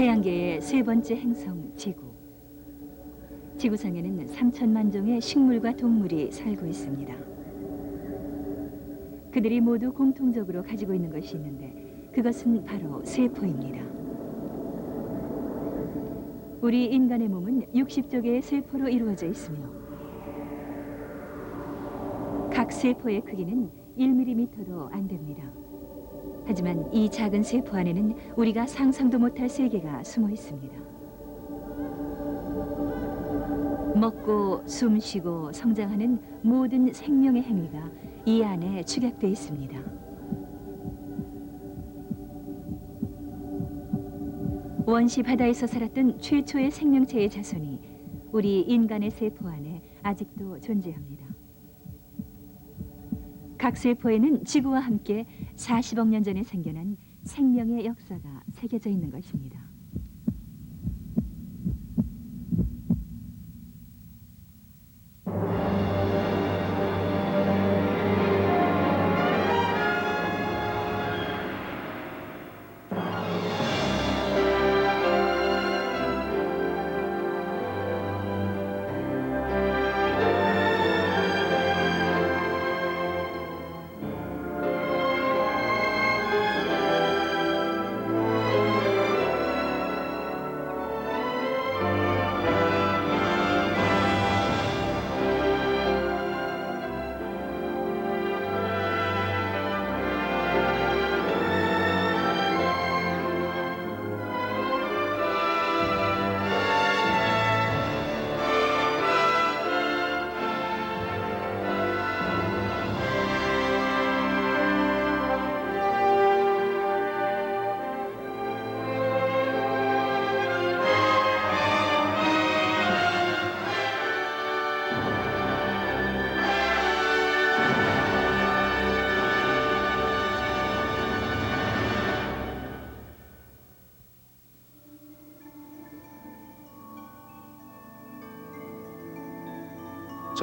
태양계의 세 번째 행성 지구. 지구상에는 3천만 종의 식물과 동물이 살고 있습니다. 그들이 모두 공통적으로 가지고 있는 것이 있는데 그것은 바로 세포입니다. 우리 인간의 몸은 60조 개의 세포로 이루어져 있으며 각 세포의 크기는 1mm도 안 됩니다. 하지만 이 작은 세포 안에는 우리가 상상도 못할 세계가 숨어 있습니다. 먹고 숨쉬고 성장하는 모든 생명의 행위가 이 안에 축약돼 있습니다. 원시 바다에서 살았던 최초의 생명체의 자손이 우리 인간의 세포 안에 아직도 존재합니다. 각 세포에는 지구와 함께 40억 년 전에 생겨난 생명의 역사가 새겨져 있는 것입니다.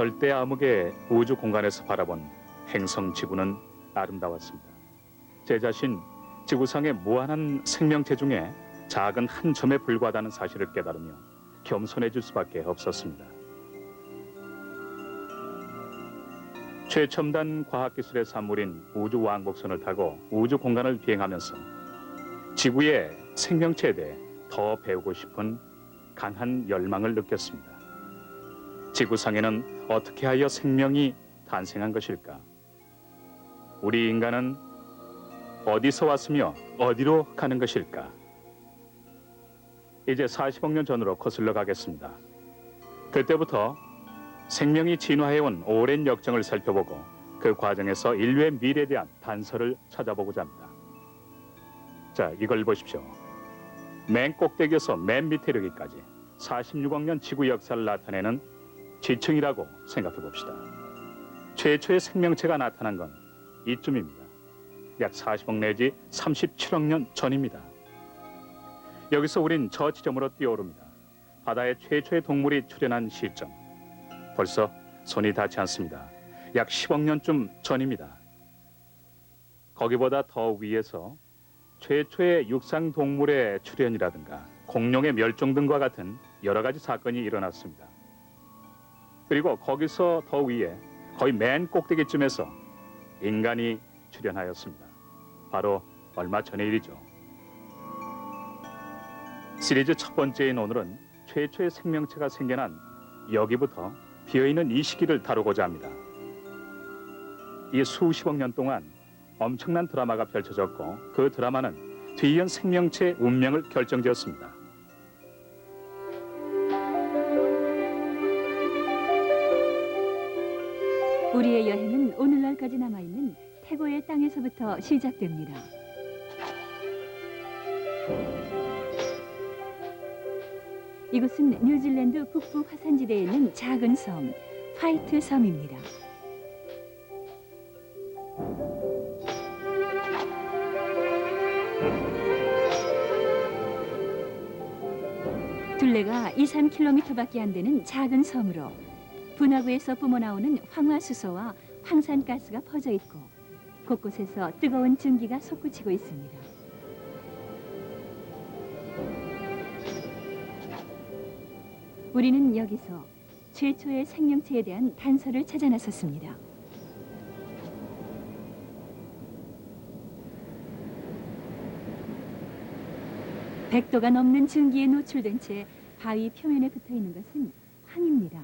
절대 암흑의 우주 공간에서 바라본 행성 지구는 아름다웠습니다. 제 자신 지구상의 무한한 생명체 중에 작은 한 점에 불과하다는 사실을 깨달으며 겸손해질 수밖에 없었습니다. 최첨단 과학기술의 산물인 우주 왕복선을 타고 우주 공간을 비행하면서 지구의 생명체에 대해 더 배우고 싶은 강한 열망을 느꼈습니다. 지구상에는 어떻게 하여 생명이 탄생한 것일까? 우리 인간은 어디서 왔으며 어디로 가는 것일까? 이제 40억 년 전으로 거슬러 가겠습니다. 그때부터 생명이 진화해온 오랜 역정을 살펴보고 그 과정에서 인류의 미래에 대한 단서를 찾아보고자 합니다. 자, 이걸 보십시오. 맨 꼭대기에서 맨 밑에 이르기까지 46억 년 지구 역사를 나타내는 지층이라고 생각해 봅시다. 최초의 생명체가 나타난 건 이쯤입니다. 약 40억 내지 37억 년 전입니다. 여기서 우린 저 지점으로 뛰어오릅니다. 바다에 최초의 동물이 출현한 시점. 벌써 손이 닿지 않습니다. 약 10억 년쯤 전입니다. 거기보다 더 위에서 최초의 육상 동물의 출현이라든가 공룡의 멸종 등과 같은 여러 가지 사건이 일어났습니다. 그리고 거기서 더 위에 거의 맨 꼭대기쯤에서 인간이 출현하였습니다. 바로 얼마 전의 일이죠. 시리즈 첫 번째인 오늘은 최초의 생명체가 생겨난 여기부터 비어있는 이 시기를 다루고자 합니다. 이 수십억 년 동안 엄청난 드라마가 펼쳐졌고 그 드라마는 뒤이은 생명체의 운명을 결정지었습니다. 우리의 여행은 오늘날까지 남아있는 태고의 땅에서부터 시작됩니다. 이곳은 뉴질랜드 북부 화산지대에 있는 작은 섬, 화이트 섬입니다. 둘레가 2-3km밖에 안 되는 작은 섬으로 분화구에서 뿜어나오는 황화수소와 황산가스가 퍼져 있고 곳곳에서 뜨거운 증기가 솟구치고 있습니다. 우리는 여기서 최초의 생명체에 대한 단서를 찾아 나섰습니다. (100도가) 넘는 증기에 노출된 채 바위 표면에 붙어 있는 것은 황입니다.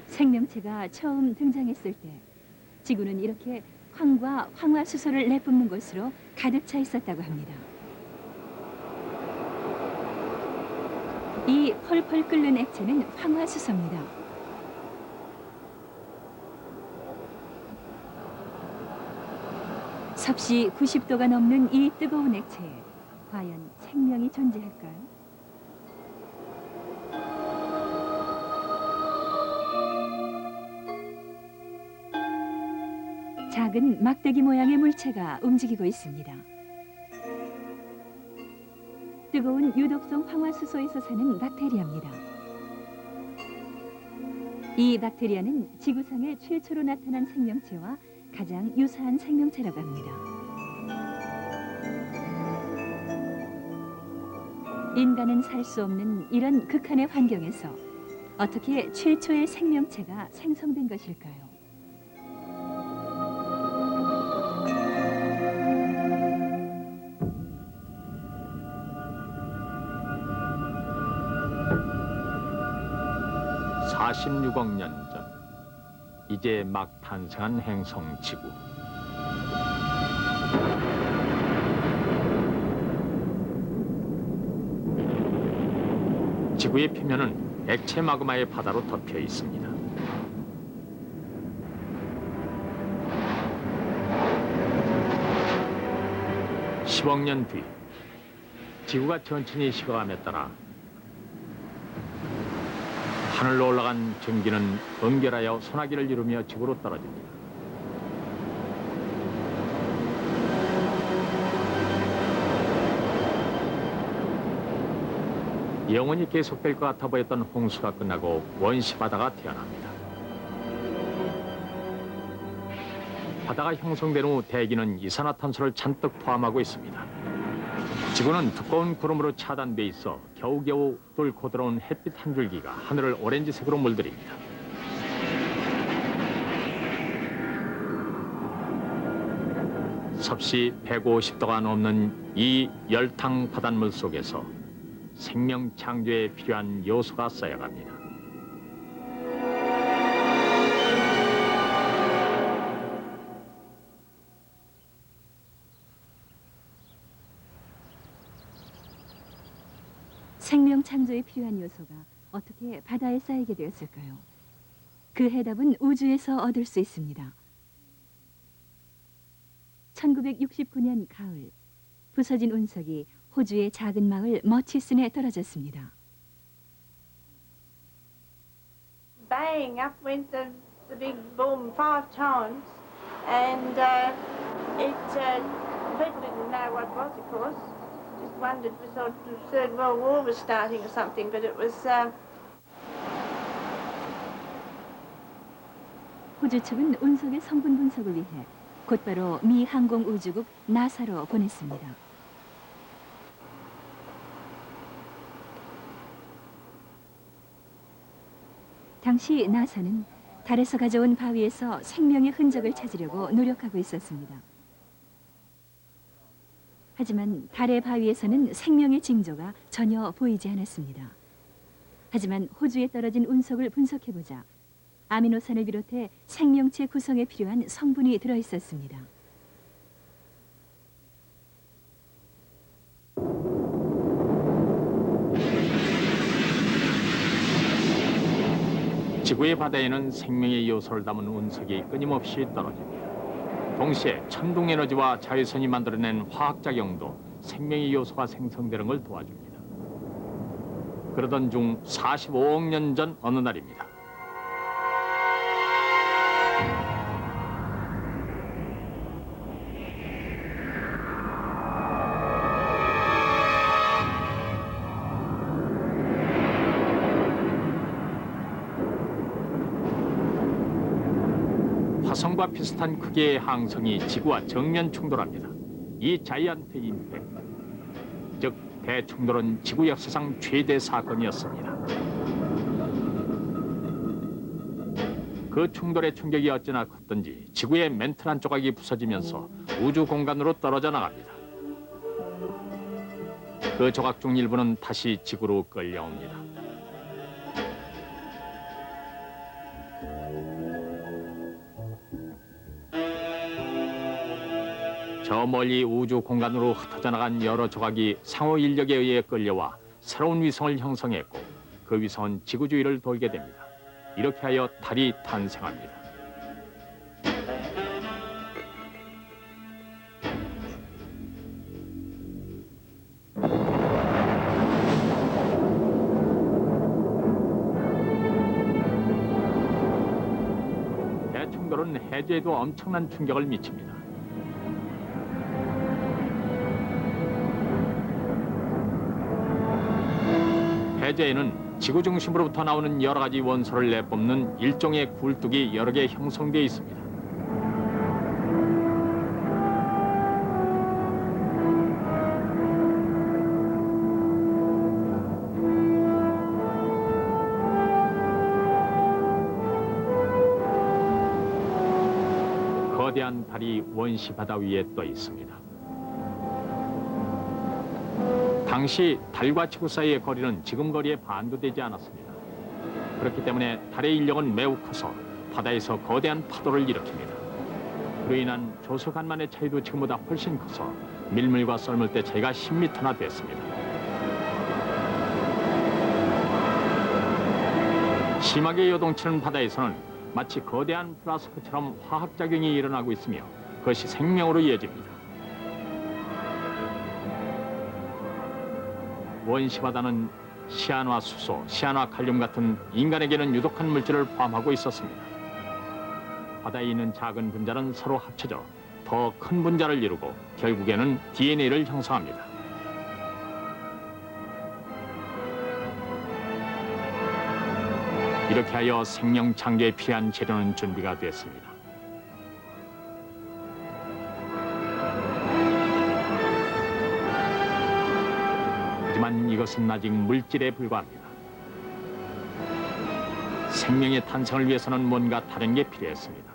생명체가 처음 등장했을 때 지구는 이렇게 황과 황화수소를 내뿜는 것으로 가득 차 있었다고 합니다. 이 펄펄 끓는 액체는 황화수소입니다. 섭씨 90도가 넘는 이 뜨거운 액체에 과연 생명이 존재할까요? 작은 막대기 모양의 물체가 움직이고 있습니다. 뜨거운 유독성 황화수소에서 사는 박테리아입니다. 이 박테리아는 지구상에 최초로 나타난 생명체와 가장 유사한 생명체라고 합니다. 인간은 살 수 없는 이런 극한의 환경에서 어떻게 최초의 생명체가 생성된 것일까요? (46억 년 전) 이제 막 탄생한 행성 지구. 지구의 표면은 액체 마그마의 바다로 덮여 있습니다. (10억 년) 뒤 지구가 천천히 식어감에 따라 하늘로 올라간 전기는 응결하여 소나기를 이루며 지구로 떨어집니다. 영원히 계속될 것 같아 보였던 홍수가 끝나고 원시 바다가 태어납니다. 바다가 형성된 후 대기는 이산화탄소를 잔뜩 포함하고 있습니다. 지구는 두꺼운 구름으로 차단돼 있어 겨우겨우 뚫고 들어온 햇빛 한 줄기가 하늘을 오렌지색으로 물들입니다. 섭씨 150도가 넘는 이 열탕 바닷물 속에서 생명 창조에 필요한 요소가 쌓여갑니다. 생명 창조에 필요한 요소가 어떻게 바다에 쌓이게 되었을까요? 그 해답은 우주에서 얻을 수 있습니다. 1969년 가을, 부서진 운석이 호주의 작은 마을 머치슨에 떨어졌습니다. Bang, up went the big bomb 5 times, and people didn't know what it was, of course. Just wondered, we thought the Third World War was starting or something, but it was. 호주 측은 운석의 성분 분석을 위해 곧바로 미 항공우주국 나사로 보냈습니다. 당시 나사는 달에서 가져온 바위에서 생명의 흔적을 찾으려고 노력하고 있었습니다. 하지만 달의 바위에서는 생명의 징조가 전혀 보이지 않았습니다. 하지만 호주에 떨어진 운석을 분석해보자 아미노산을 비롯해 생명체 구성에 필요한 성분이 들어있었습니다. 지구의 바다에는 생명의 요소를 담은 운석이 끊임없이 떨어집니다. 동시에 천둥에너지와 자외선이 만들어낸 화학작용도 생명의 요소가 생성되는 걸 도와줍니다. 그러던 중 45억 년 전 어느 날입니다. 화성과 비슷한 크기의 항성이 지구와 정면 충돌합니다. 이 자이언트 임팩트, 즉 대충돌은 지구 역사상 최대 사건이었습니다. 그 충돌의 충격이 어찌나 컸던지 지구의 맨틀한 조각이 부서지면서 우주 공간으로 떨어져 나갑니다. 그 조각 중 일부는 다시 지구로 끌려옵니다. 저 멀리 우주 공간으로 흩어져 나간 여러 조각이 상호 인력에 의해 끌려와 새로운 위성을 형성했고 그 위성은 지구 주위를 돌게 됩니다. 이렇게 하여 달이 탄생합니다. 대충돌은 해저에도 엄청난 충격을 미칩니다. 해저에는 지구 중심으로부터 나오는 여러 가지 원소를 내뿜는 일종의 굴뚝이 여러 개 형성되어 있습니다. 거대한 달이 원시 바다 위에 떠 있습니다. 당시 달과 지구 사이의 거리는 지금 거리의 반도 되지 않았습니다. 그렇기 때문에 달의 인력은 매우 커서 바다에서 거대한 파도를 일으킵니다. 그로 인한 조수간만의 차이도 지금보다 훨씬 커서 밀물과 썰물 때 차이가 10m나 됐습니다. 심하게 요동치는 바다에서는 마치 거대한 플라스크처럼 화학작용이 일어나고 있으며 그것이 생명으로 이어집니다. 원시 바다는 시아노아수소, 시아노아칼륨 같은 인간에게는 유독한 물질을 포함하고 있었습니다. 바다에 있는 작은 분자는 서로 합쳐져 더 큰 분자를 이루고 결국에는 DNA를 형성합니다. 이렇게 하여 생명 창조에 필요한 재료는 준비가 됐습니다. 하지만 이것은 아직 물질에 불과합니다. 생명의 탄생을 위해서는 뭔가 다른 게 필요했습니다.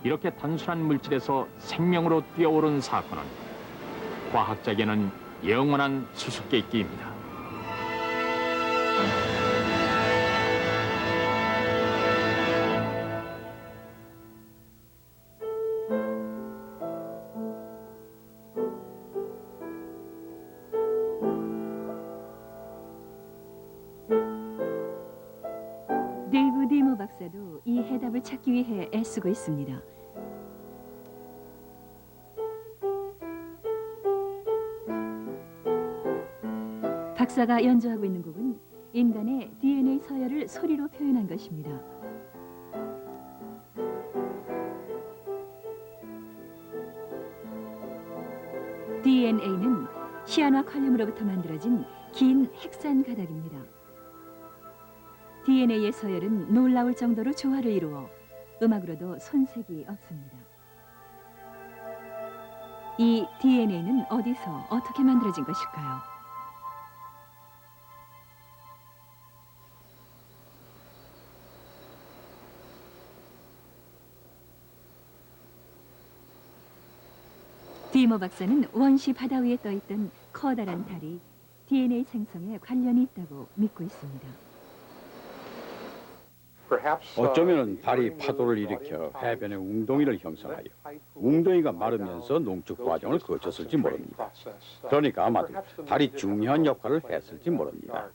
이렇게 단순한 물질에서 생명으로 뛰어오른 사건은 과학자에게는 영원한 수수께끼입니다. 데이브 디모 박사도 이 해답을 찾기 위해 애쓰고 있습니다. 박사가 연주하고 있는 곡은 인간의 DNA 서열을 소리로 표현한 것입니다. DNA는 시아노아칼륨으로부터 만들어진 긴 핵산 가닥입니다. DNA의 서열은 놀라울 정도로 조화를 이루어 음악으로도 손색이 없습니다. 이 DNA는 어디서 어떻게 만들어진 것일까요? 디모 박사는 원시 바다 위에 떠있던 커다란 달이 DNA 생성에 관련이 있다고 믿고 있습니다. 어쩌면 달이 파도를 일으켜 해변에 웅덩이를 형성하여 웅덩이가 마르면서 농축 과정을 거쳤을지 모릅니다. 그러니까 아마도 달이 중요한 역할을 했을지 모릅니다.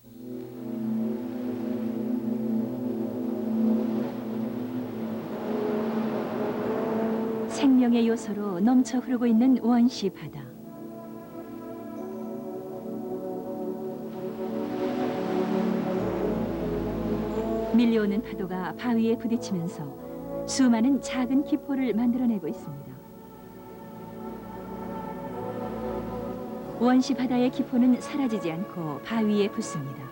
생명의 요소로 넘쳐 흐르고 있는 원시 바다. 밀려오는 파도가 바위에 부딪히면서 수많은 작은 기포를 만들어내고 있습니다. 원시 바다의 기포는 사라지지 않고 바위에 붙습니다.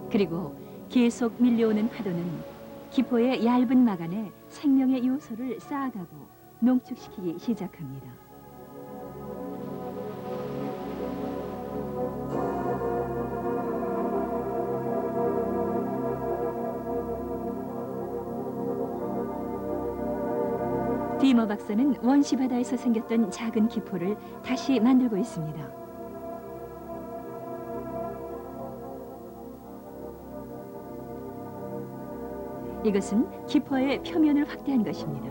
그리고 계속 밀려오는 파도는 기포의 얇은 마간에 생명의 요소를 쌓아가고 농축시키기 시작합니다. 디머 박사는 원시 바다에서 생겼던 작은 기포를 다시 만들고 있습니다. 이것은 기포의 표면을 확대한 것입니다.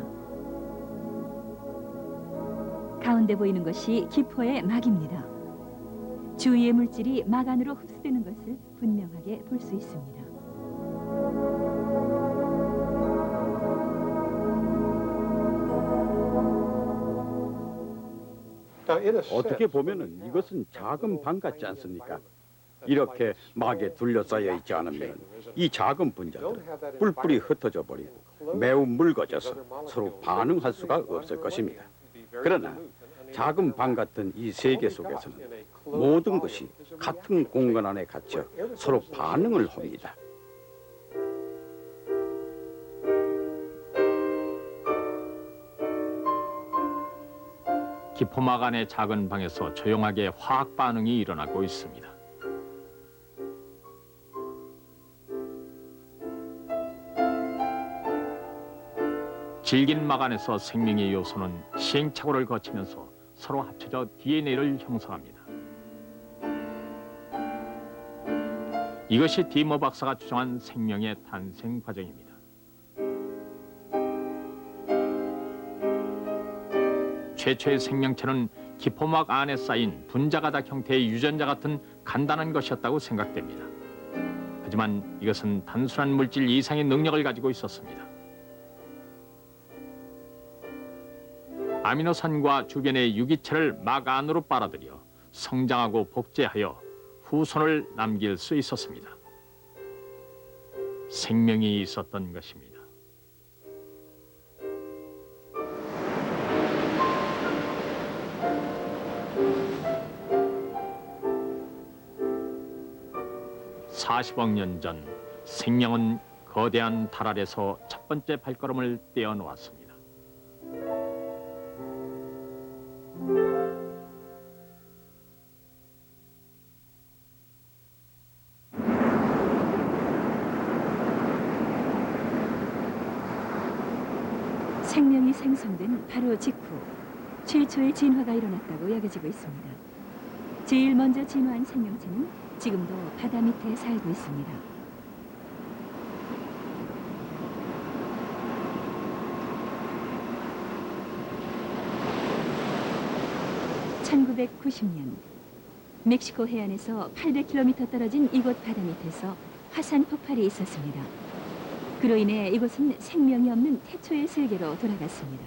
가운데 보이는 것이 기포의 막입니다. 주위의 물질이 막 안으로 흡수되는 것을 분명하게 볼 수 있습니다. 어떻게 보면은 이것은 작은 방 같지 않습니까? 이렇게 막에 둘러싸여 있지 않으면 이 작은 분자들은 뿔뿔이 흩어져 버리고 매우 묽어져서 서로 반응할 수가 없을 것입니다. 그러나 작은 방 같은 이 세계 속에서는 모든 것이 같은 공간 안에 갇혀 서로 반응을 합니다. 기포막 안의 작은 방에서 조용하게 화학 반응이 일어나고 있습니다. 질긴 막 안에서 생명의 요소는 시행착오를 거치면서 서로 합쳐져 DNA를 형성합니다. 이것이 디머 박사가 추정한 생명의 탄생 과정입니다. 최초의 생명체는 기포막 안에 쌓인 분자가닥 형태의 유전자 같은 간단한 것이었다고 생각됩니다. 하지만 이것은 단순한 물질 이상의 능력을 가지고 있었습니다. 아미노산과 주변의 유기체를 막 안으로 빨아들여 성장하고 복제하여 후손을 남길 수 있었습니다. 생명이 있었던 것입니다. (40억 년 전) 생명은 거대한 달 아래서 첫 번째 발걸음을 떼어놓았습니다. 생명이 생성된 바로 직후 최초의 진화가 일어났다고 여겨지고 있습니다. 제일 먼저 진화한 생명체는 지금도 바다 밑에 살고 있습니다. (1990년) 멕시코 해안에서 800km 떨어진 이곳 바다 밑에서 화산 폭발이 있었습니다. 그로 인해 이곳은 생명이 없는 태초의 세계로 돌아갔습니다.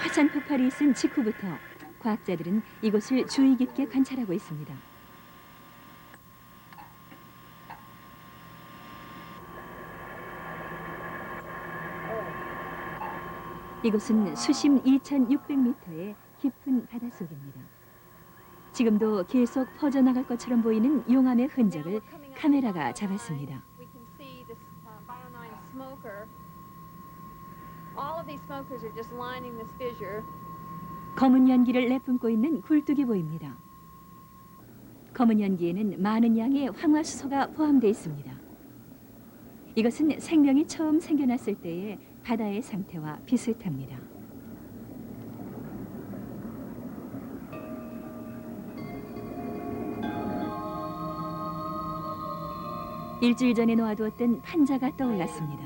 화산 폭발이 있은 직후부터 과학자들은 이곳을 주의 깊게 관찰하고 있습니다. 이곳은 수심 2,600m의 깊은 바닷속입니다. 지금도 계속 퍼져나갈 것처럼 보이는 용암의 흔적을 카메라가 잡았습니다. 검은 연기를 내뿜고 있는 굴뚝이 보입니다. 검은 연기에는 많은 양의 황화수소가 포함되어 있습니다. 이것은 생명이 처음 생겨났을 때의 바다의 상태와 비슷합니다. 일주일 전에 놓아두었던 판자가 떠올랐습니다.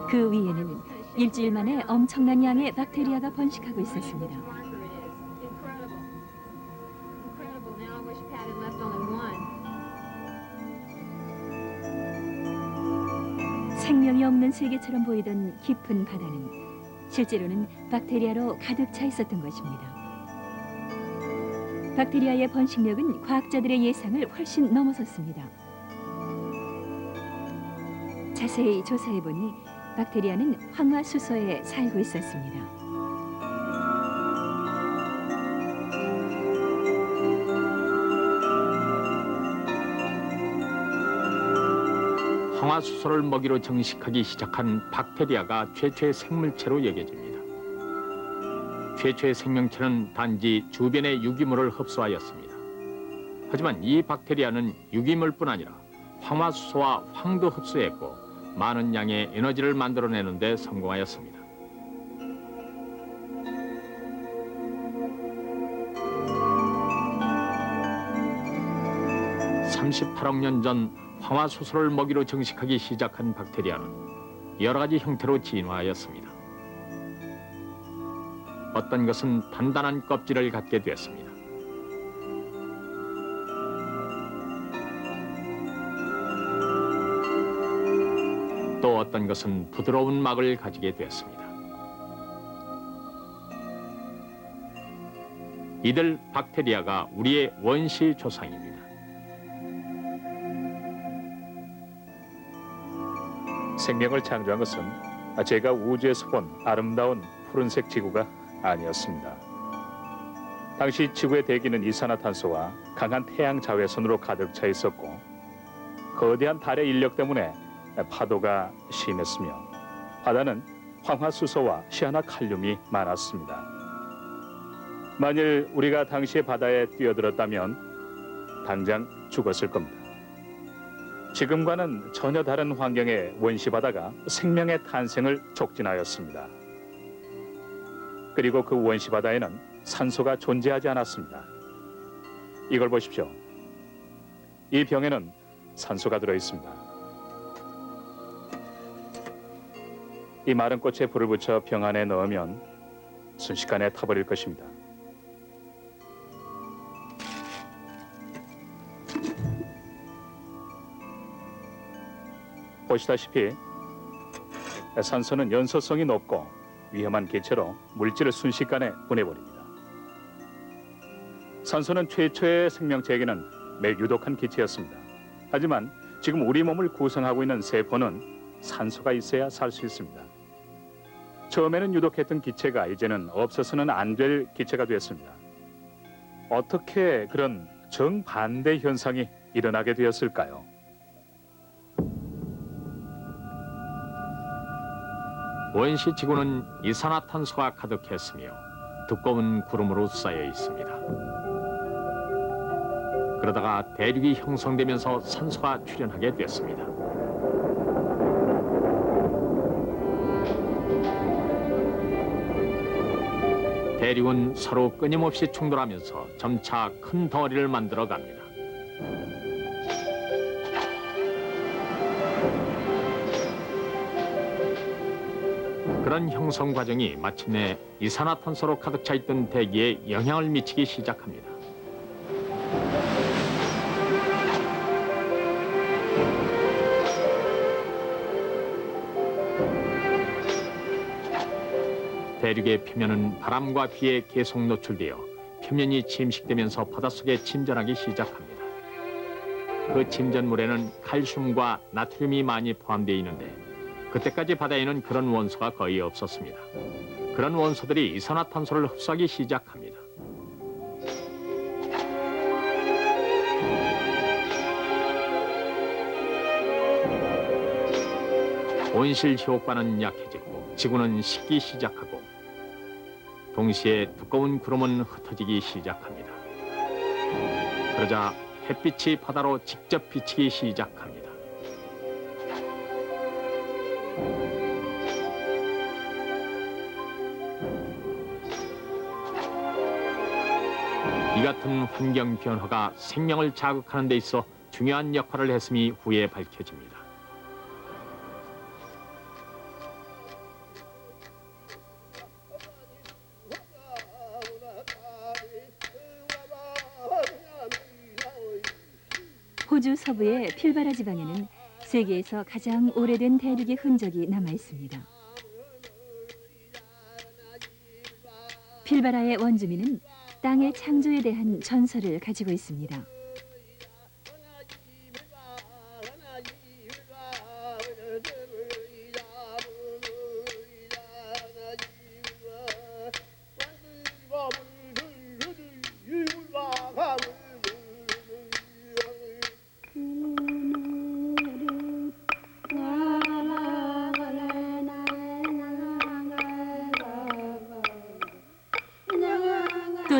그 위에는 일주일 만에 엄청난 양의 박테리아가 번식하고 있었습니다. 생명이 없는 세계처럼 보이던 깊은 바다는 실제로는 박테리아로 가득 차 있었던 것입니다. 박테리아의 번식력은 과학자들의 예상을 훨씬 넘어섰습니다. 자세히 조사해보니 박테리아는 황화수소에 살고 있었습니다. 황화수소를 먹이로 정식하기 시작한 박테리아가 최초의 생물체로 여겨집니다. 최초의 생명체는 단지 주변의 유기물을 흡수하였습니다. 하지만 이 박테리아는 유기물뿐 아니라 황화수소와 황도 흡수했고 많은 양의 에너지를 만들어내는 데 성공하였습니다. (38억 년) 전 황화수소를 먹이로 정식하기 시작한 박테리아는 여러 가지 형태로 진화하였습니다. 어떤 것은 단단한 껍질을 갖게 되었습니다. 또 어떤 것은 부드러운 막을 가지게 되었습니다. 이들 박테리아가 우리의 원시 조상입니다. 생명을 창조한 것은 제가 우주에서 본 아름다운 푸른색 지구가 아니었습니다. 당시 지구의 대기는 이산화탄소와 강한 태양 자외선으로 가득 차 있었고 거대한 달의 인력 때문에 파도가 심했으며 바다는 황화수소와 시아나칼륨이 많았습니다. 만일 우리가 당시의 바다에 뛰어들었다면 당장 죽었을 겁니다. 지금과는 전혀 다른 환경의 원시 바다가 생명의 탄생을 촉진하였습니다. 그리고 그 원시 바다에는 산소가 존재하지 않았습니다. 이걸 보십시오. 이 병에는 산소가 들어 있습니다. 이 마른 꽃에 불을 붙여 병 안에 넣으면 순식간에 타버릴 것입니다. 보시다시피 산소는 연소성이 높고 위험한 기체로 물질을 순식간에 분해버립니다. 산소는 최초의 생명체에게는 매우 유독한 기체였습니다. 하지만 지금 우리 몸을 구성하고 있는 세포는 산소가 있어야 살 수 있습니다. 처음에는 유독했던 기체가 이제는 없어서는 안 될 기체가 되었습니다. 어떻게 그런 정반대 현상이 일어나게 되었을까요? 원시 지구는 이산화탄소가 가득했으며 두꺼운 구름으로 쌓여 있습니다. 그러다가 대륙이 형성되면서 산소가 출현하게 됐습니다. 대륙은 서로 끊임없이 충돌하면서 점차 큰 덩어리를 만들어 갑니다. 그런 형성 과정이 마침내 이산화탄소로 가득 차 있던 대기에 영향을 미치기 시작합니다. 대륙의 표면은 바람과 비에 계속 노출되어 표면이 침식되면서 바닷속에 침전하기 시작합니다. 그 침전물에는 칼슘과 나트륨이 많이 포함되어 있는데 그때까지 바다에는 그런 원소가 거의 없었습니다. 그런 원소들이 이산화탄소를 흡수하기 시작합니다. 온실 효과는 약해지고 지구는 식기 시작하고 동시에 두꺼운 구름은 흩어지기 시작합니다. 그러자 햇빛이 바다로 직접 비치기 시작합니다. 이 같은 환경 변화가 생명을 자극하는 데 있어 중요한 역할을 했음이 후에 밝혀집니다. 호주 서부의 필바라 지방에는 세계에서 가장 오래된 대륙의 흔적이 남아 있습니다. 필바라의 원주민은 땅의 창조에 대한 전설을 가지고 있습니다.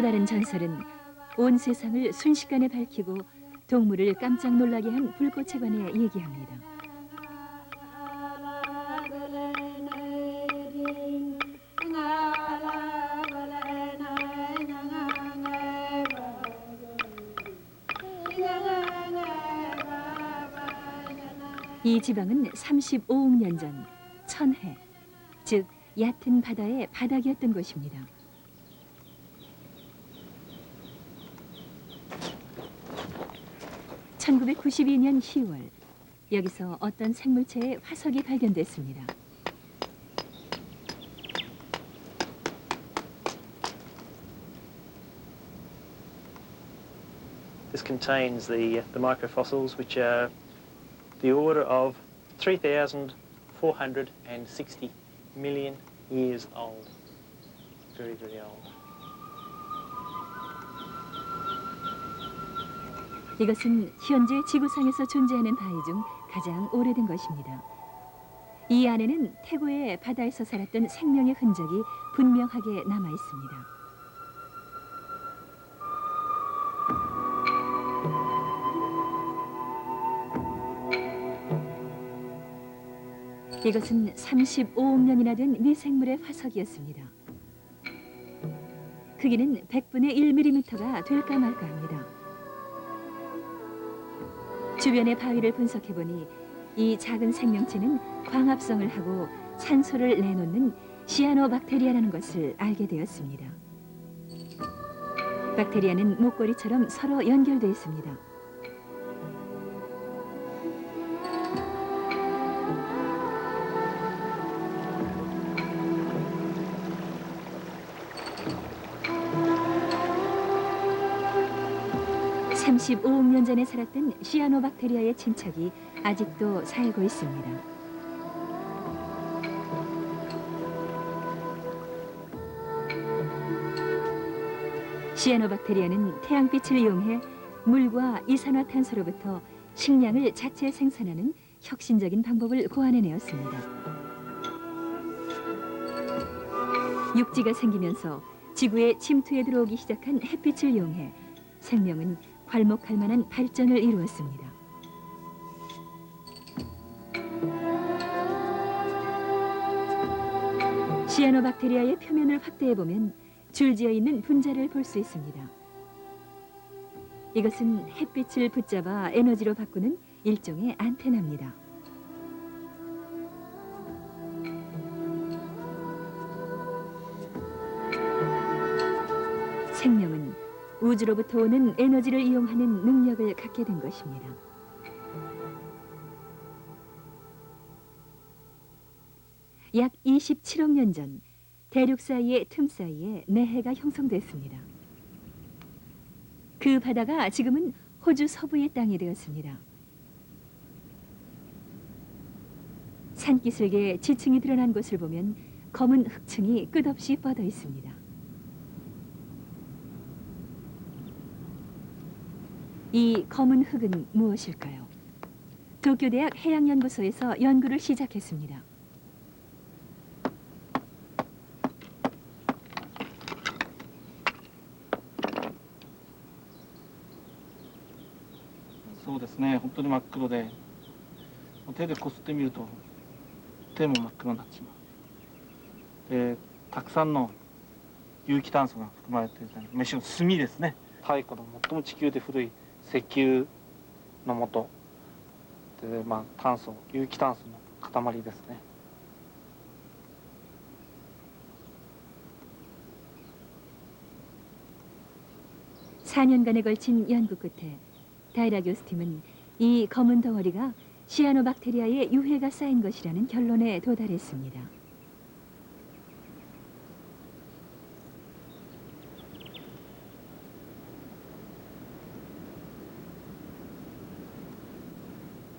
다른 전설은 온 세상을 순식간에 밝히고 동물을 깜짝 놀라게 한 불꽃에 관해 얘기합니다. 이 지방은 35억 년 전 천해, 즉 얕은 바다의 바닥이었던 곳입니다. (1992년 10월) 여기서 어떤 생물체의 화석이 발견됐습니다. This contains the microfossils, which are the order of 3,460 million years old. Very, very old. 이것은 현재 지구상에서 존재하는 바위 중 가장 오래된 것입니다. 이 안에는 태고의 바다에서 살았던 생명의 흔적이 분명하게 남아 있습니다. 이것은 35억 년이나 된 미생물의 화석이었습니다. 크기는 100분의 1mm가 될까 말까 합니다. 주변의 바위를 분석해보니 이 작은 생명체는 광합성을 하고 산소를 내놓는 시아노박테리아라는 것을 알게 되었습니다. 박테리아는 목걸이처럼 서로 연결되어 있습니다. (35억 년) 전에 살았던 시아노박테리아의 친척이 아직도 살고 있습니다. 시아노박테리아는 태양빛을 이용해 물과 이산화탄소로부터 식량을 자체 생산하는 혁신적인 방법을 고안해내었습니다. 육지가 생기면서 지구에 침투해 들어오기 시작한 햇빛을 이용해 생명은 괄목할 만한 발전을 이루었습니다. 시아노박테리아의 표면을 확대해보면 줄지어 있는 분자를 볼 수 있습니다. 이것은 햇빛을 붙잡아 에너지로 바꾸는 일종의 안테나입니다. 생명은 우주로부터 오는 에너지를 이용하는 능력을 갖게 된 것입니다. 약 27억 년 전 대륙 사이의 틈 사이에 내해가 형성됐습니다. 그 바다가 지금은 호주 서부의 땅이 되었습니다. 산기슭에 지층이 드러난 곳을 보면 검은 흙층이 끝없이 뻗어 있습니다. 이 검은 흙은 무엇일까요? 도쿄대학 해양연구소에서 연구를 시작했습니다.そうですね、本当に真っ黒で、手でこすってみると手も真っ黒になっちまう。で、たくさんの有機炭素が含まれている飯の炭ですね。太古の最も地球で古い石油の元で、炭素、有機炭素の塊ですね。 4년간에 걸친 연구 끝에 다이라 교수팀은 이 검은 덩어리가 시아노박테리아의 유해가 쌓인 것이라는 결론에 도달했습니다.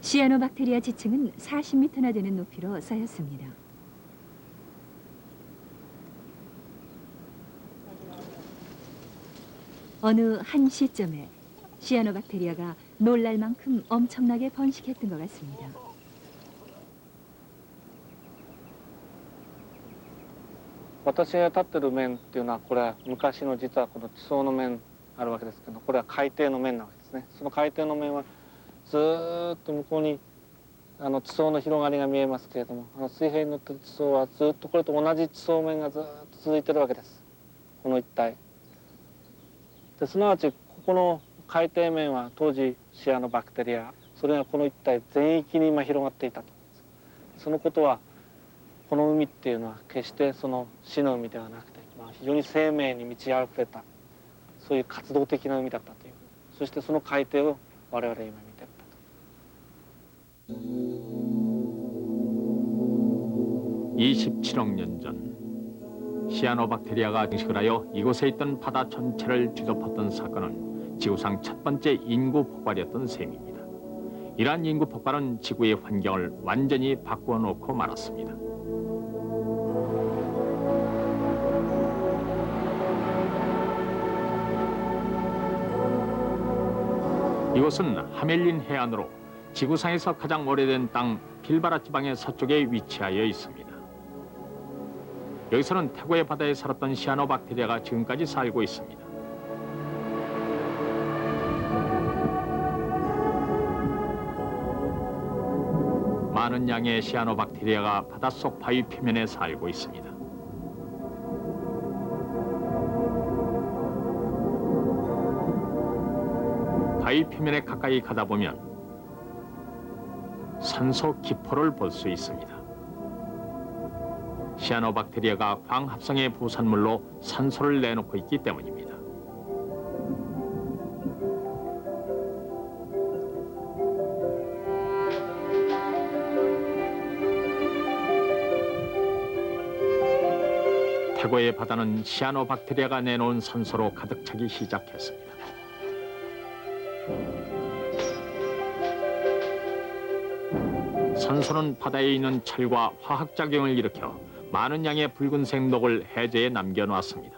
시아노박테리아 지층은 40m나 되는 높이로 쌓였습니다. 어느 한 시점에 시아노박테리아가 놀랄 만큼 엄청나게 번식했던 것 같습니다. 私が立ってる面っていうのはこれは昔の実はこの地層の面あるわけですけど、これは海底の面なわけですね。その海底の面はずーっと向こうに地層の広がりが見えますけれども、水平に乗ってる地層はずっとこれと同じ地層面がずっと続いてるわけです、この一帯ですなわちここの海底面は当時シアノバクテリア、それがこの一帯全域に今広がっていたと。そのことはこの海っていうのは決してその死の海ではなくて、非常に生命に満ち溢れたそういう活動的な海だったという、そしてその海底を我々は今見てるんだと。 27억 년 전 시아노박테리아가 증식을 하여 이곳에 있던 바다 전체를 뒤덮었던 사건은 지구상 첫 번째 인구 폭발이었던 셈입니다. 이러한 인구 폭발은 지구의 환경을 완전히 바꾸어 놓고 말았습니다. 이곳은 하멜린 해안으로 지구상에서 가장 오래된 땅 필바라 지방의 서쪽에 위치하여 있습니다. 여기서는 태고의 바다에 살았던 시아노박테리아가 지금까지 살고 있습니다. 많은 양의 시아노박테리아가 바닷속 바위 표면에 살고 있습니다. 바위 표면에 가까이 가다 보면 산소 기포를 볼 수 있습니다. 시아노박테리아가 광합성의 부산물로 산소를 내놓고 있기 때문입니다. 태고의 바다는 시아노박테리아가 내놓은 산소로 가득 차기 시작했습니다. 산소는 바다에 있는 철과 화학작용을 일으켜 많은 양의 붉은색 녹을 해저에 남겨놓았습니다.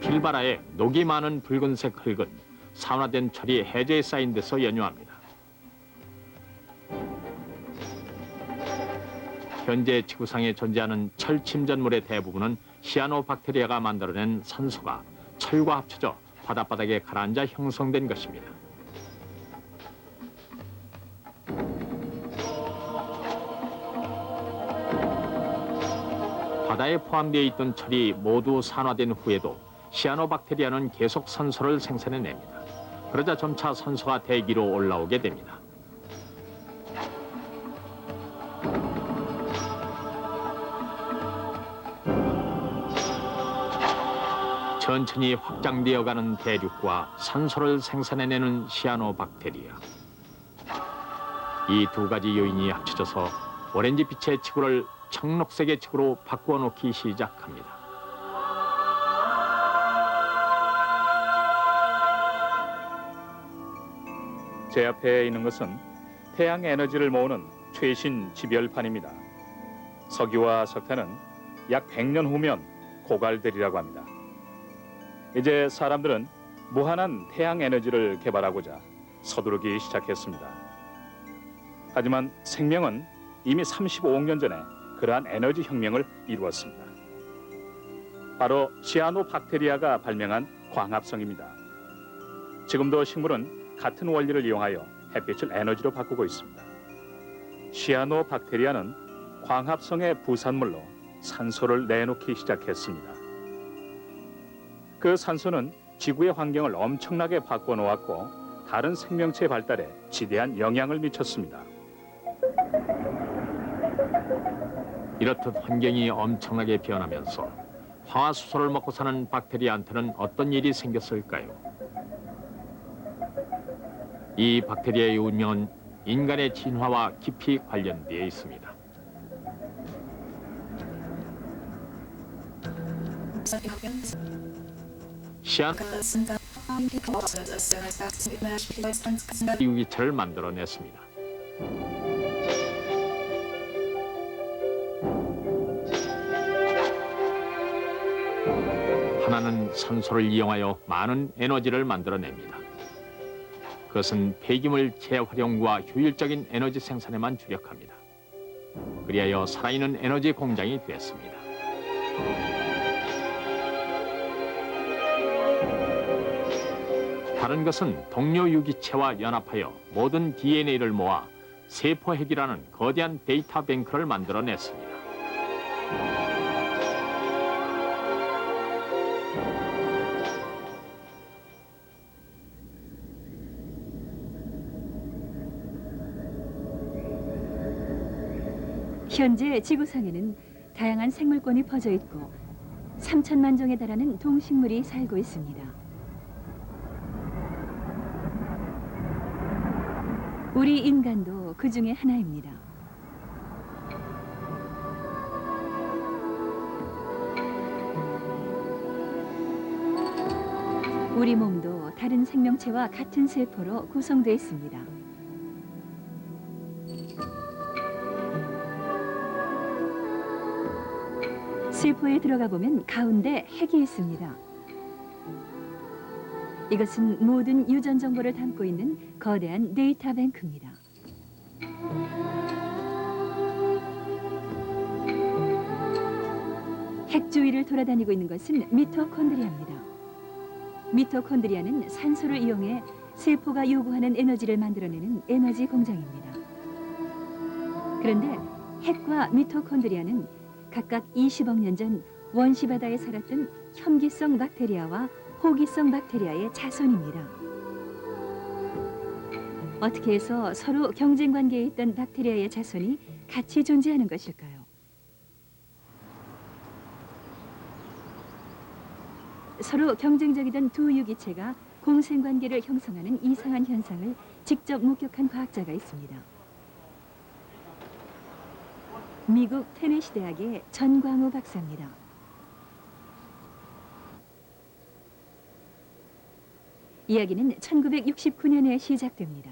필바라에 녹이 많은 붉은색 흙은 산화된 철이 해저에 쌓인 데서 연유합니다. 현재 지구상에 존재하는 철 침전물의 대부분은 시아노박테리아가 만들어낸 산소가 철과 합쳐져 바닷바닥에 가라앉아 형성된 것입니다. 바다에 포함되어 있던 철이 모두 산화된 후에도 시아노박테리아는 계속 산소를 생산해냅니다. 그러자 점차 산소가 대기로 올라오게 됩니다. 천천히 확장되어가는 대륙과 산소를 생산해내는 시아노박테리아. 이 두 가지 요인이 합쳐져서 오렌지빛의 지구를 청록색의 지구로 바꾸어 놓기 시작합니다. 제 앞에 있는 것은 태양 에너지를 모으는 최신 지별판입니다. 석유와 석탄은 약 100년 후면 고갈되리라고 합니다. 이제 사람들은 무한한 태양 에너지를 개발하고자 서두르기 시작했습니다. 하지만 생명은 이미 35억 년 전에 그러한 에너지 혁명을 이루었습니다. 바로 시아노박테리아가 발명한 광합성입니다. 지금도 식물은 같은 원리를 이용하여 햇빛을 에너지로 바꾸고 있습니다. 시아노박테리아는 광합성의 부산물로 산소를 내놓기 시작했습니다. 그 산소는 지구의 환경을 엄청나게 바꿔 놓았고 다른 생명체 발달에 지대한 영향을 미쳤습니다. 이렇듯 환경이 엄청나게 변하면서 황화수소를 먹고 사는 박테리아한테는 어떤 일이 생겼을까요? 이 박테리아의 운명은 인간의 진화와 깊이 관련되어 있습니다. 유기체를 만들어냈습니다. 하나는 산소를 이용하여 많은 에너지를 만들어냅니다. 그것은 폐기물 재활용과 효율적인 에너지 생산에만 주력합니다. 그리하여 살아있는 에너지 공장이 됐습니다. 다른 것은 동료 유기체와 연합하여 모든 DNA를 모아 세포핵이라는 거대한 데이터 뱅크를 만들어냈습니다. 현재 지구상에는 다양한 생물권이 퍼져 있고 3천만 종에 달하는 동식물이 살고 있습니다. 우리 인간도 그 중에 하나입니다. 우리 몸도 다른 생명체와 같은 세포로 구성되어 있습니다. 세포에 들어가 보면 가운데 핵이 있습니다. 이것은 모든 유전 정보를 담고 있는 거대한 데이터 뱅크입니다. 핵 주위를 돌아다니고 있는 것은 미토콘드리아입니다. 미토콘드리아는 산소를 이용해 세포가 요구하는 에너지를 만들어내는 에너지 공장입니다. 그런데 핵과 미토콘드리아는 각각 20억 년 전 원시 바다에 살았던 혐기성 박테리아와 호기성 박테리아의 자손입니다. 어떻게 해서 서로 경쟁 관계에 있던 박테리아의 자손이 같이 존재하는 것일까요? 서로 경쟁적이던 두 유기체가 공생 관계를 형성하는 이상한 현상을 직접 목격한 과학자가 있습니다. 미국 테네시 대학의 전광우 박사입니다. 이야기는 1969년에 시작됩니다.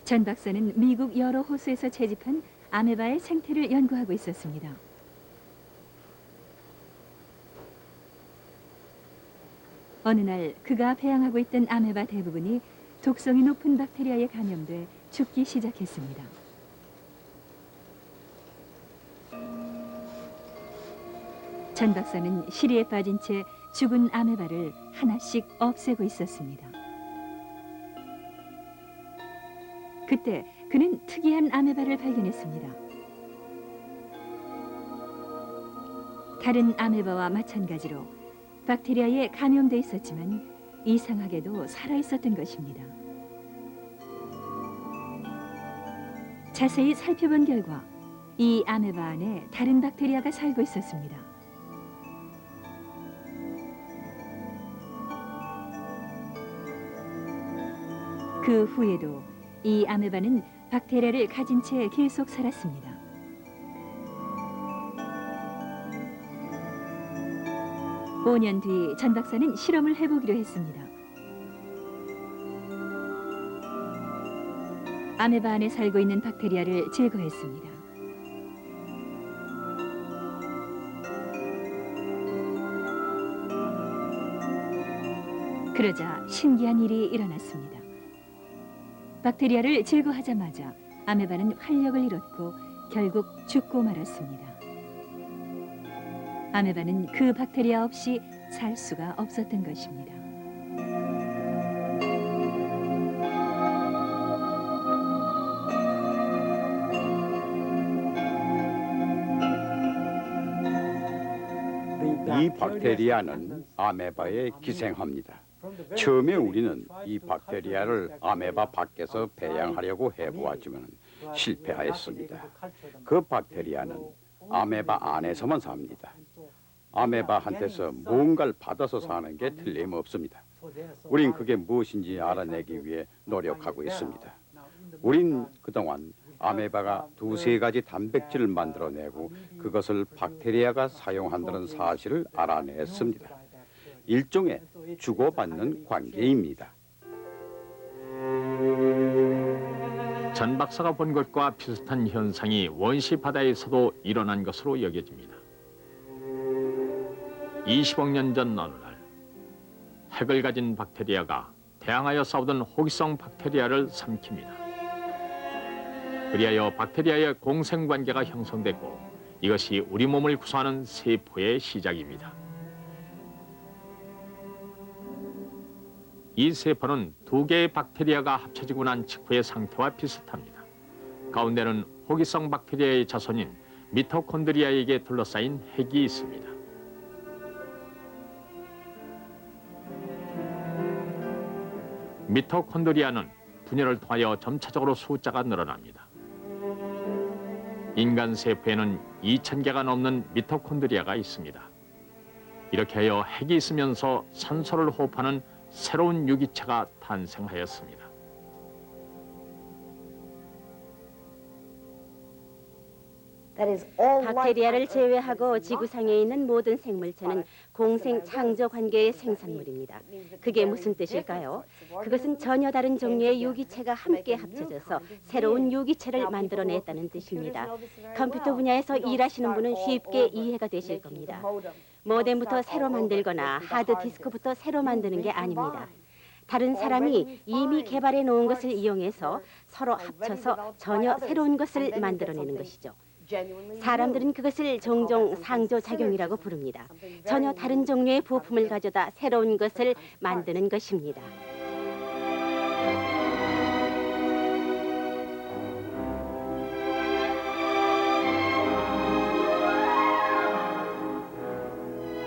전 박사는 미국 여러 호수에서 채집한 아메바의 생태를 연구하고 있었습니다. 어느 날 그가 배양하고 있던 아메바 대부분이 독성이 높은 박테리아에 감염돼 죽기 시작했습니다. 전 박사는 시리에 빠진 채 죽은 아메바를 하나씩 없애고 있었습니다. 그때 그는 특이한 아메바를 발견했습니다. 다른 아메바와 마찬가지로 박테리아에 감염돼 있었지만 이상하게도 살아있었던 것입니다. 자세히 살펴본 결과 이 아메바 안에 다른 박테리아가 살고 있었습니다. 그 후에도 이 아메바는 박테리아를 가진 채 계속 살았습니다. 오 년 뒤 전 박사는 실험을 해보기로 했습니다. 아메바 안에 살고 있는 박테리아를 제거했습니다. 그러자 신기한 일이 일어났습니다. 박테리아를 제거하자마자 아메바는 활력을 잃었고 결국 죽고 말았습니다. 아메바는 그 박테리아 없이 살 수가 없었던 것입니다. 이 박테리아는 아메바에 기생합니다. 처음에 우리는 이 박테리아를 아메바 밖에서 배양하려고 해보았지만 실패하였습니다. 그 박테리아는 아메바 안에서만 삽니다. 아메바한테서 뭔가를 받아서 사는 게 틀림없습니다. 우린 그게 무엇인지 알아내기 위해 노력하고 있습니다. 우린 그동안 아메바가 두세 가지 단백질을 만들어내고 그것을 박테리아가 사용한다는 사실을 알아냈습니다. 일종의 주고받는 관계입니다. 전 박사가 본 것과 비슷한 현상이 원시 바다에서도 일어난 것으로 여겨집니다. 20억 년 전 어느 날 핵을 가진 박테리아가 대항하여 싸우던 호기성 박테리아를 삼킵니다. 그리하여 박테리아의 공생관계가 형성됐고 이것이 우리 몸을 구성하는 세포의 시작입니다. 이 세포는 두 개의 박테리아가 합쳐지고 난 직후의 상태와 비슷합니다. 가운데는 호기성 박테리아의 자손인 미토콘드리아에게 둘러싸인 핵이 있습니다. 미토콘드리아는 분열을 통하여 점차적으로 숫자가 늘어납니다. 인간 세포에는 2,000개가 넘는 미토콘드리아가 있습니다. 이렇게 하여 핵이 있으면서 산소를 호흡하는 새로운 유기체가 탄생하였습니다. 박테리아를 제외하고 지구상에 있는 모든 생물체는 공생 창조 관계의 생산물입니다. 그게 무슨 뜻일까요? 그것은 전혀 다른 종류의 유기체가 함께 합쳐져서 새로운 유기체를 만들어냈다는 뜻입니다. 컴퓨터 분야에서 일하시는 분은 쉽게 이해가 되실 겁니다. 모뎀부터 새로 만들거나 하드디스크부터 새로 만드는 게 아닙니다. 다른 사람이 이미 개발해 놓은 것을 이용해서 서로 합쳐서 전혀 새로운 것을 만들어내는 것이죠. 사람들은 그것을 종종 상조작용이라고 부릅니다. 전혀 다른 종류의 부품을 가져다 새로운 것을 만드는 것입니다.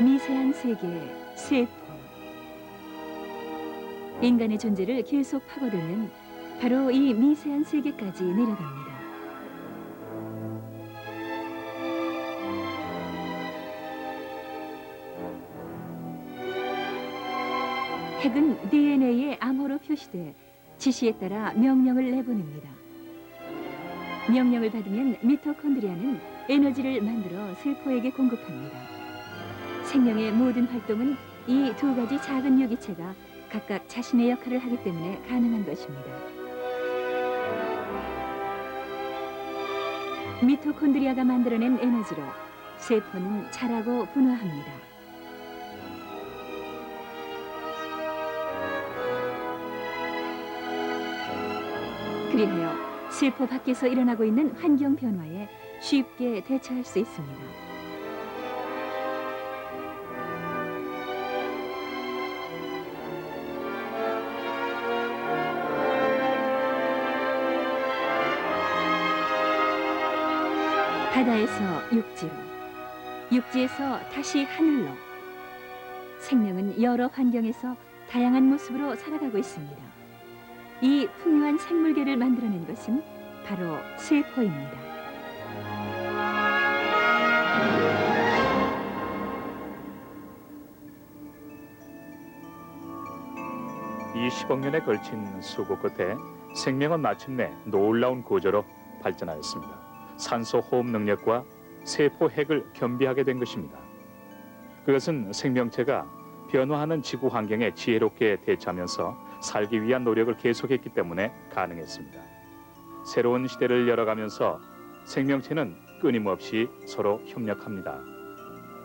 미세한 세계, 세포. 인간의 존재를 계속 파고들면 바로 이 미세한 세계까지 내려갑니다. 핵은 DNA에 암호로 표시돼 지시에 따라 명령을 내보냅니다. 명령을 받으면 미토콘드리아는 에너지를 만들어 세포에게 공급합니다. 생명의 모든 활동은 이 두 가지 작은 유기체가 각각 자신의 역할을 하기 때문에 가능한 것입니다. 미토콘드리아가 만들어낸 에너지로 세포는 자라고 분화합니다. 그리하여 세포 밖에서 일어나고 있는 환경 변화에 쉽게 대처할 수 있습니다. 바다에서 육지로, 육지에서 다시 하늘로. 생명은 여러 환경에서 다양한 모습으로 살아가고 있습니다. 이 풍요한 생물계를 만들어낸 것은 바로 세포입니다. 이 10억 년에 걸친 수고 끝에 생명은 마침내 놀라운 구조로 발전하였습니다. 산소 호흡 능력과 세포 핵을 겸비하게 된 것입니다. 그것은 생명체가 변화하는 지구 환경에 지혜롭게 대처하면서 살기 위한 노력을 계속했기 때문에 가능했습니다. 새로운 시대를 열어가면서 생명체는 끊임없이 서로 협력합니다.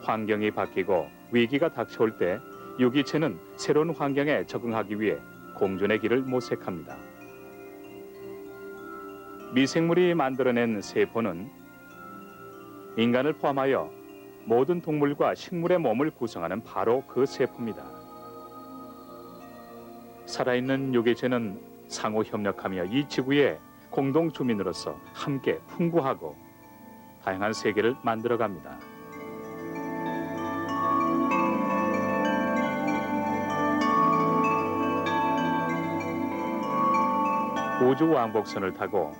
환경이 바뀌고 위기가 닥쳐올 때 유기체는 새로운 환경에 적응하기 위해 공존의 길을 모색합니다. 미생물이 만들어낸 세포는 인간을 포함하여 모든 동물과 식물의 몸을 구성하는 바로 그 세포입니다. 살아있는 유기체는 상호 협력하며 이 지구의 공동 주민으로서 함께 풍부하고 다양한 세계를 만들어갑니다. 우주 왕복선을 타고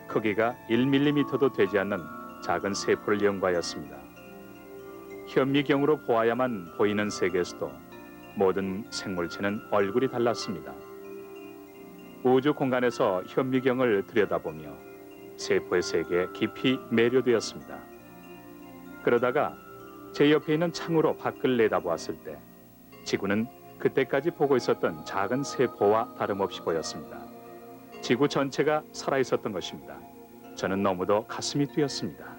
크기가 1mm도 되지 않는 작은 세포를 연구하였습니다. 현미경으로 보아야만 보이는 세계에서도 모든 생물체는 얼굴이 달랐습니다. 우주 공간에서 현미경을 들여다보며 세포의 세계에 깊이 매료되었습니다. 그러다가 제 옆에 있는 창으로 밖을 내다보았을 때 지구는 그때까지 보고 있었던 작은 세포와 다름없이 보였습니다. 지구 전체가 살아 있었던 것입니다. 저는 너무도 가슴이 뛰었습니다.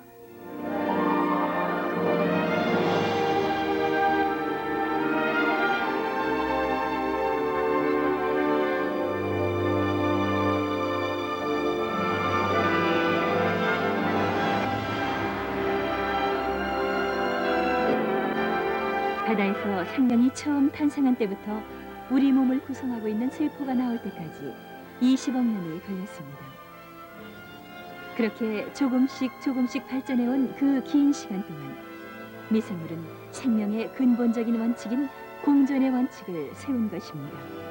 바다에서 생명이 처음 탄생한 때부터 우리 몸을 구성하고 있는 세포가 나올 때까지 20억 년이 걸렸습니다. 그렇게 조금씩 발전해온 그 긴 시간 동안 미생물은 생명의 근본적인 원칙인 공존의 원칙을 세운 것입니다.